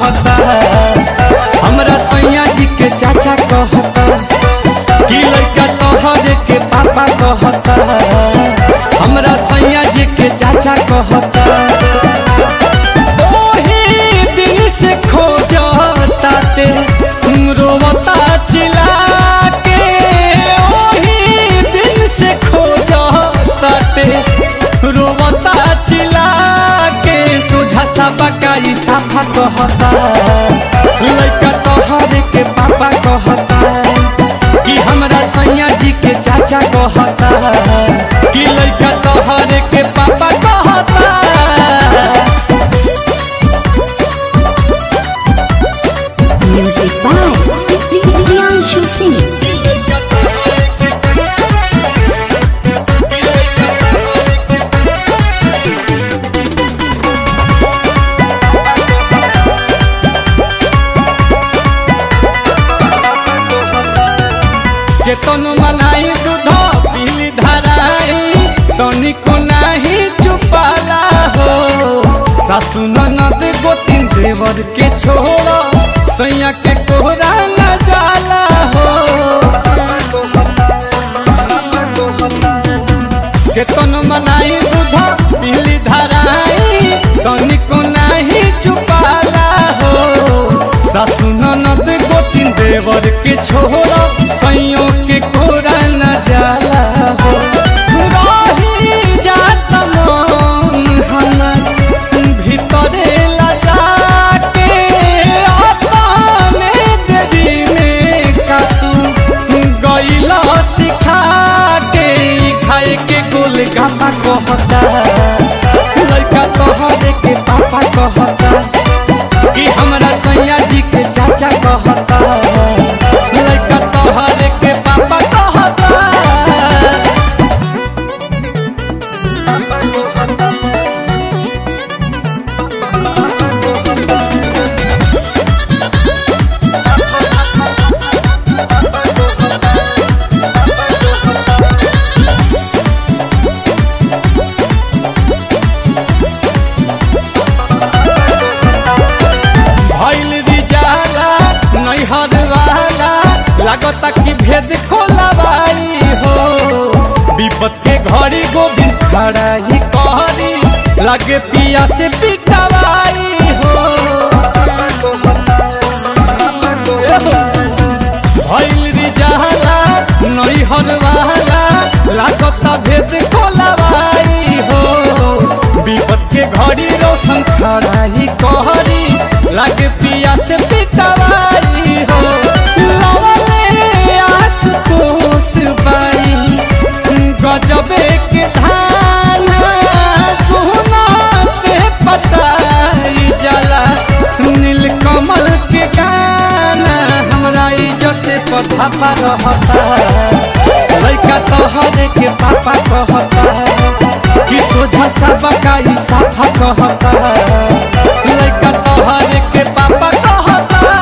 कहता, हमरा सैया जी के चाचा कहता कि लड़का तोहरे के पापा कहता, हमरा सैया जी के चाचा कहता। ओही दिन से खोजता ते रोवता चिल्ला के, ओही दिन से खोजता ते रोवता चिल्ला के। सोझा साबा का ई साफा कहता, लड़का तोहरे के पापा कहता कि हमरा सैया जी के चाचा कहता कि लड़का तोहरे के पापा कहता। Music by Priyanshu Singh. तनु मनाई दूध पीली धराई तनिको नहीं चुपाला हो। सासु ननद गोतिन देवर के छोड़ सैया के कोहरा न जाला हो। के तनु मनाई दूध पीली धराई तनिको नहीं चुपाला हो। सासु ननद गोतिन देवर के छोड़ सैयों के कोरा न जाला हो। रही जात मन हमर भीतरे लजा के, अपने देरी में कातू गईला सिखा के। खाए के गोलगप्पा कहता, लड़का तोहरे के पापा कहता कि हमरा सैया जी के चाचा कहता, लड़का तोहरे के पापा कहता। लगता कि भेद खोलवाई हो। विपत के घड़ी गोविंद खड़ा ही कहरी, लगे पिया से पिटवाई हो। भइल रिजाला नैहर वाला, लगता भेद खोलवाई हो। विपत के घड़ी रोशन खड़ा ही कहरी, लगे पिया से पिटवाई हो। गजबे के धान सुनाते पताई जला, नीलकमल के गाना हमरा इज्जत कथा पर रहता। लड़का तोहरे के पापा कहता कि सोझा साबा का ई साफा कहता, लड़का तोहरे के पापा कहता।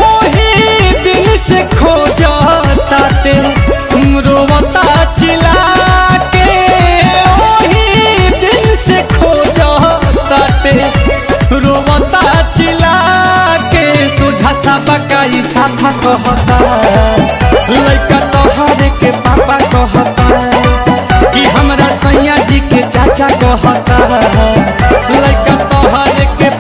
ओही दिन से खोजता ते रोवता चिल्ला के, ओही दिन से खोजता ते रोवता चिल्ला के। सोझा साबा का ई साफा कहता, लड़का तोहरे के पापा कहता कि हमरा सैया जी के चाचा कहता, लड़का तोहरे के